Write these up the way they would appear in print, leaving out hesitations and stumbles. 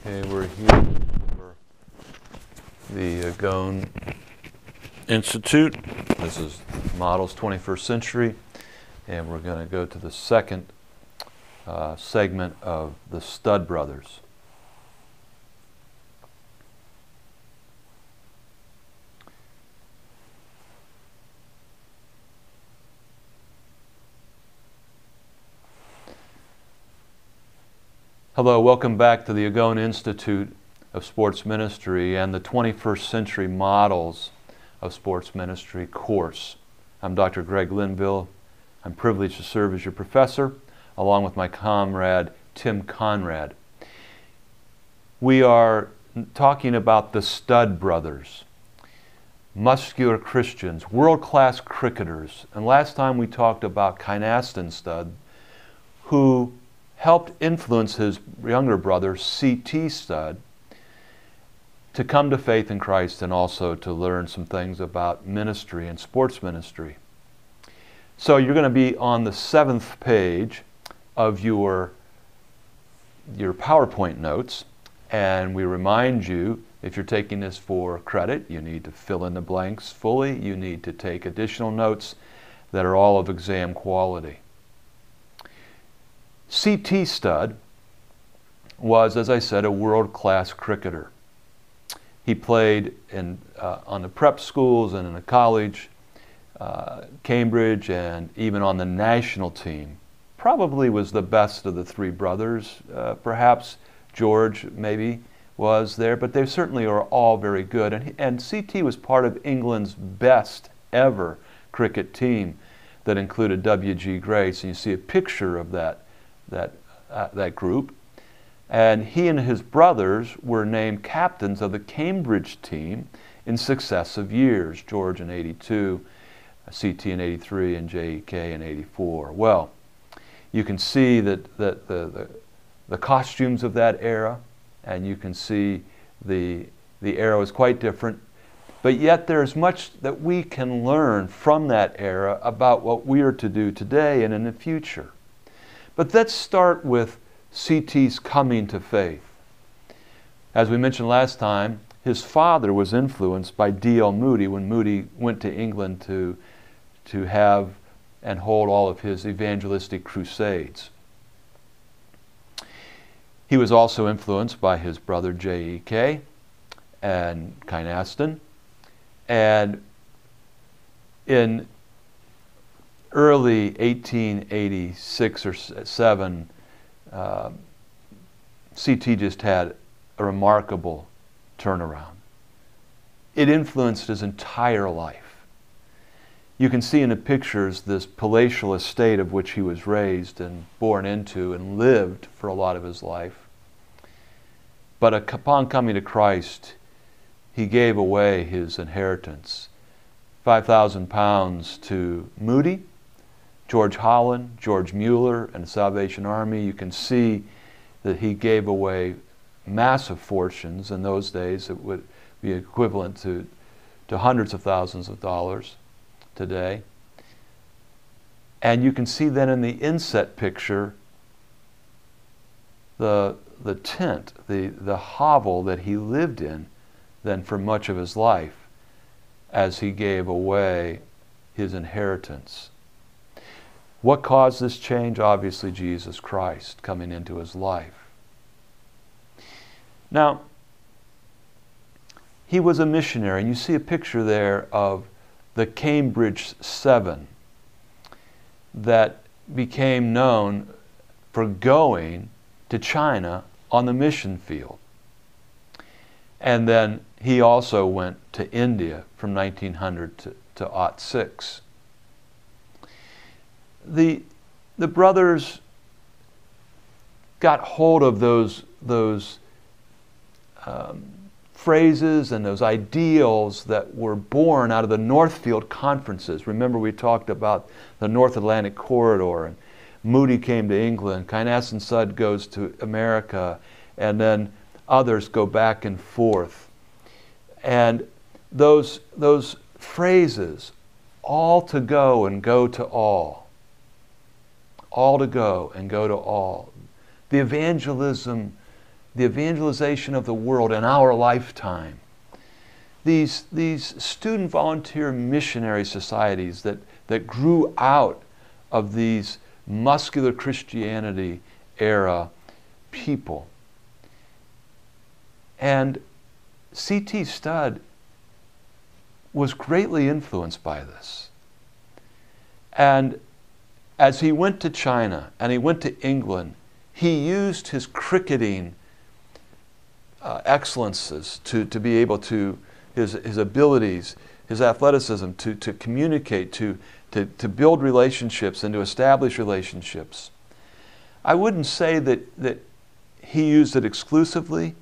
Okay, we're here for the Agon Institute. This is Models 21st Century, and we're going to go to the second segment of the Stud Brothers. Hello, welcome back to the Agon Institute of Sports Ministry and the 21st Century Models of Sports Ministry course. I'm Dr. Greg Linville. I'm privileged to serve as your professor, along with my comrade, Tim Conrad. We are talking about the Stud Brothers, muscular Christians, world-class cricketers. And last time we talked about Kynaston Stud, who helped influence his younger brother, C.T. Stud, to come to faith in Christ and also to learn some things about ministry and sports ministry. So you're going to be on the 7th page of your PowerPoint notes, and we remind you, if you're taking this for credit, you need to fill in the blanks fully. You need to take additional notes that are all of exam quality. C.T. Stud was, as I said, a world-class cricketer. He played on the prep schools and in the college, Cambridge, and even on the national team. Probably was the best of the three brothers. Perhaps George maybe was there, but they certainly are all very good. And C.T. was part of England's best ever cricket team that included W.G. Grace, and you see a picture of that group. And he and his brothers were named captains of the Cambridge team in successive years, George in 82, C.T. in 83, and J.K. in 84. Well, you can see that the costumes of that era, and you can see the era was quite different, but yet there's much that we can learn from that era about what we are to do today and in the future. But let's start with C.T.'s coming to faith. As we mentioned last time, his father was influenced by D.L. Moody when Moody went to England to have and hold all of his evangelistic crusades. He was also influenced by his brother J.E.K. and Kynaston. And in early 1886 or 7, C.T. just had a remarkable turnaround. It influenced his entire life. You can see in the pictures this palatial estate of which he was raised and born into and lived for a lot of his life. But upon coming to Christ, he gave away his inheritance, £5,000 to Moody, George Holland, George Mueller, and the Salvation Army. You can see that he gave away massive fortunes. In those days, it would be equivalent to hundreds of thousands of dollars today. And you can see then in the inset picture the tent, the hovel that he lived in then for much of his life as he gave away his inheritance. What caused this change? Obviously, Jesus Christ coming into his life. Now, he was a missionary, and you see a picture there of the Cambridge 7 that became known for going to China on the mission field. And then he also went to India from 1900 to 2006. The brothers got hold of those phrases and those ideals that were born out of the Northfield conferences. Remember, we talked about the North Atlantic Corridor, and Moody came to England, Kynaston Stud goes to America, and then others go back and forth. And those phrases, all to go and go to all to go and go to all. The evangelism the evangelization of the world in our lifetime. These student volunteer missionary societies that grew out of these muscular Christianity era people. And C.T. Studd was greatly influenced by this. And as he went to China and he went to England, he used his cricketing excellences to be able to, his abilities, his athleticism to communicate, to build relationships and to establish relationships. I wouldn't say that he used it exclusively,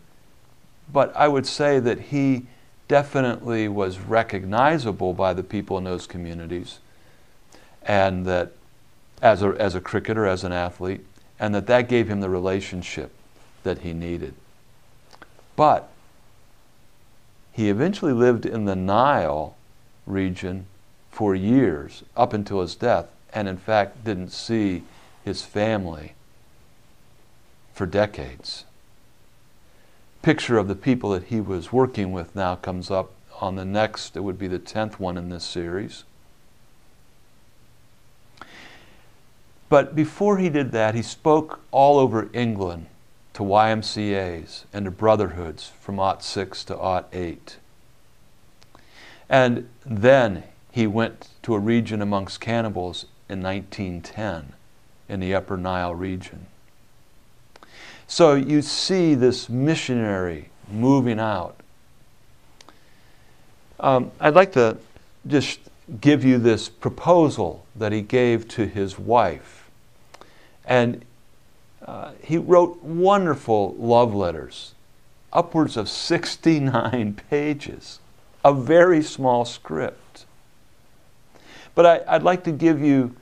but I would say that he definitely was recognizable by the people in those communities, and that as a cricketer, as an athlete, and that gave him the relationship that he needed. But he eventually lived in the Nile region for years, up until his death, and in fact didn't see his family for decades. Picture of the people that he was working with now comes up on the next, it would be the 10th one in this series. But before he did that, he spoke all over England to YMCAs and to brotherhoods from '06 to '08. And then he went to a region amongst cannibals in 1910 in the Upper Nile region. So you see this missionary moving out. I'd like to just give you this proposal that he gave to his wife. And he wrote wonderful love letters, upwards of 69 pages, a very small script. But I'd like to give you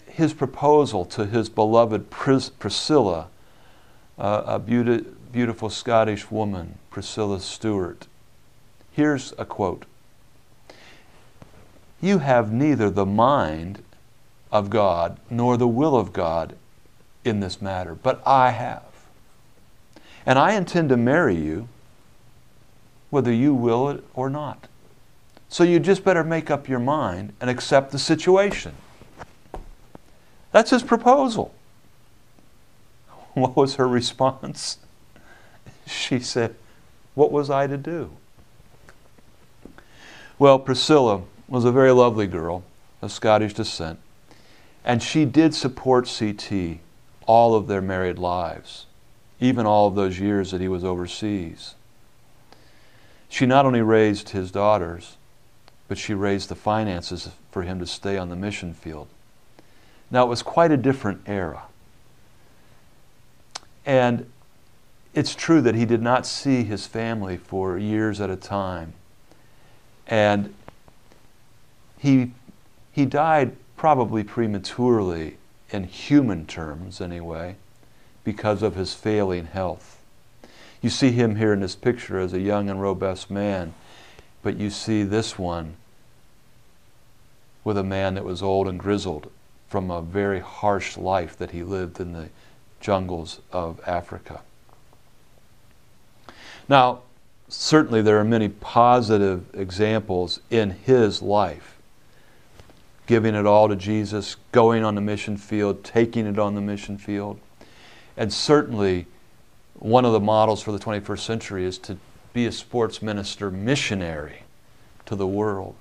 his proposal to his beloved Priscilla, a beautiful Scottish woman, Priscilla Stewart. Here's a quote. "You have neither the mind of God nor the will of God in this matter, but I have. And I intend to marry you whether you will it or not. So you just better make up your mind and accept the situation." That's his proposal. What was her response? She said, "What was I to do?" Well, Priscilla was a very lovely girl of Scottish descent, and she did support C.T. all of their married lives, even all of those years that he was overseas. She not only raised his daughters, but she raised the finances for him to stay on the mission field. Now, it was quite a different era. And it's true that he did not see his family for years at a time. And he died probably prematurely, in human terms anyway, because of his failing health. You see him here in this picture as a young and robust man, but you see this one with a man that was old and grizzled from a very harsh life that he lived in the jungles of Africa. Now, certainly there are many positive examples in his life. Giving it all to Jesus, going on the mission field, taking it on the mission field. And certainly one of the models for the 21st century is to be a sports minister missionary to the world.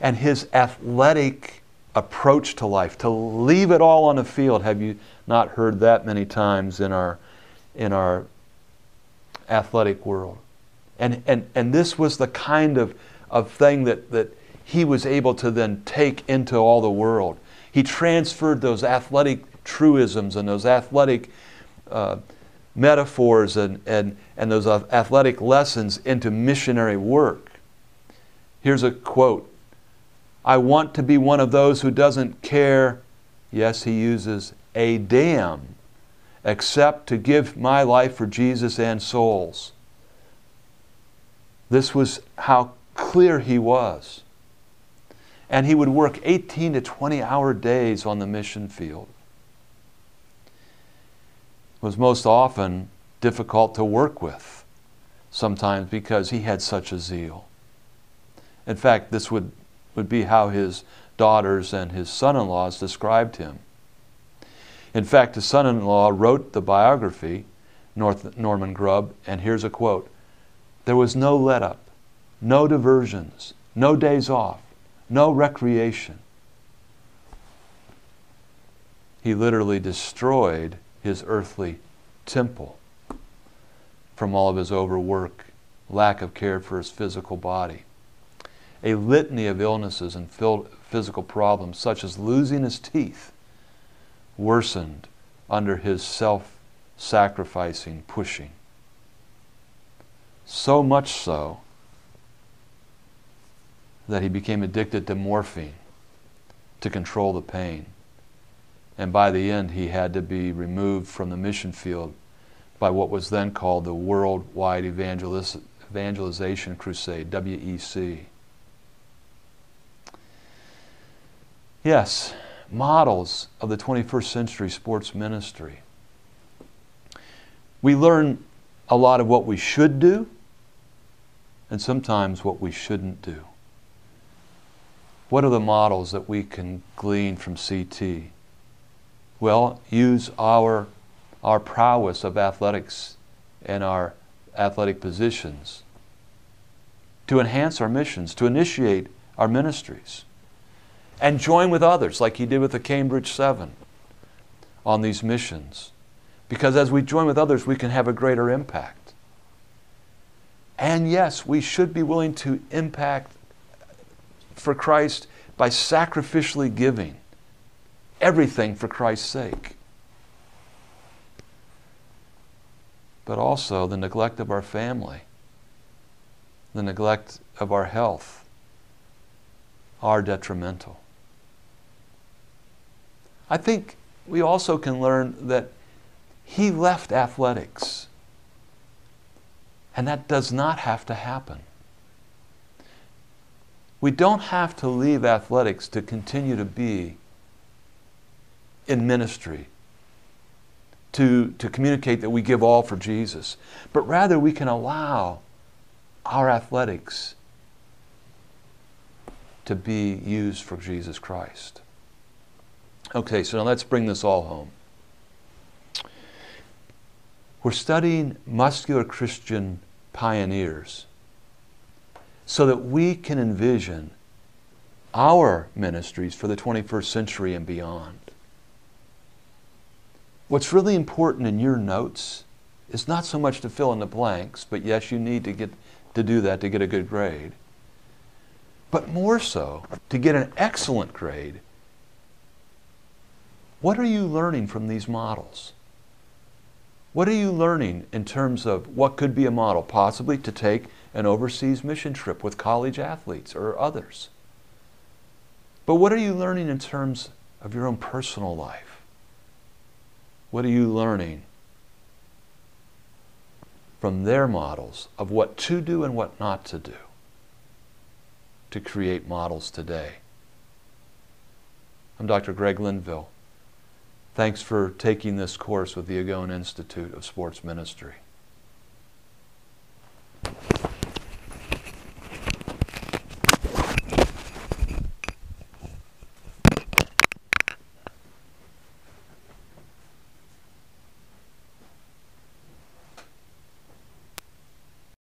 And his athletic approach to life, to leave it all on the field. Have you not heard that many times in our athletic world? And this was the kind of thing that he was able to then take into all the world. He transferred those athletic truisms and those athletic metaphors and those athletic lessons into missionary work. Here's a quote. "I want to be one of those who doesn't care," yes, he uses a damn, "except to give my life for Jesus and souls." This was how clear he was. And he would work 18 to 20-hour days on the mission field. was most often difficult to work with, sometimes because he had such a zeal. In fact, this would be how his daughters and his son-in-laws described him. In fact, his son-in-law wrote the biography, Norman Grubb, and here's a quote: "There was no let-up, no diversions, no days off, no recreation." He literally destroyed his earthly temple from all of his overwork, lack of care for his physical body. A litany of illnesses and physical problems, such as losing his teeth, worsened under his self-sacrificing pushing. So much so that he became addicted to morphine to control the pain. And by the end, he had to be removed from the mission field by what was then called the Worldwide Evangelization Crusade, WEC. Yes, models of the 21st century sports ministry. We learn a lot of what we should do and sometimes what we shouldn't do. What are the models that we can glean from CT? Well, use our prowess of athletics and our athletic positions to enhance our missions, to initiate our ministries, and join with others like he did with the Cambridge 7 on these missions. Because as we join with others, we can have a greater impact. And yes, we should be willing to impact for Christ by sacrificially giving everything for Christ's sake. But also the neglect of our family, the neglect of our health are detrimental. I think we also can learn that he left athletics, and that does not have to happen. We don't have to leave athletics to continue to be in ministry, to communicate that we give all for Jesus, but rather we can allow our athletics to be used for Jesus Christ. Okay, so now let's bring this all home. We're studying muscular Christian pioneers so that we can envision our ministries for the 21st century and beyond. What's really important in your notes is not so much to fill in the blanks, but yes, you need to do that to get a good grade, but more so to get an excellent grade. What are you learning from these models? What are you learning in terms of what could be a model, possibly to take an overseas mission trip with college athletes or others? But what are you learning in terms of your own personal life? What are you learning from their models of what to do and what not to do to create models today? I'm Dr. Greg Linville. Thanks for taking this course with the Agon Institute of Sports Ministry.